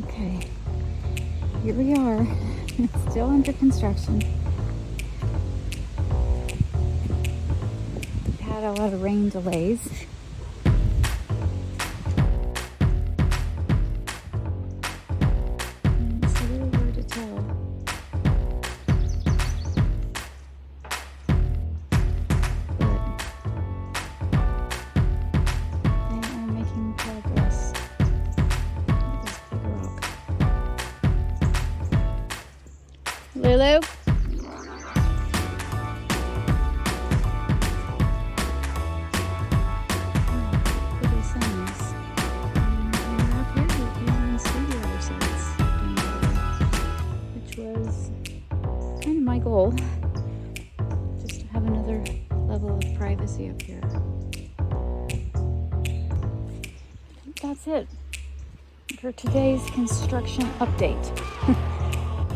Okay, here we are. It's still under construction. We've had a lot of rain delays. It's really hard to tell. But they are making progress. This big rock. Lulu? Pretty signs. And up here you can see the other sides being built, which was kind of my goal, just to have another level of privacy up here. That's it for today's construction update.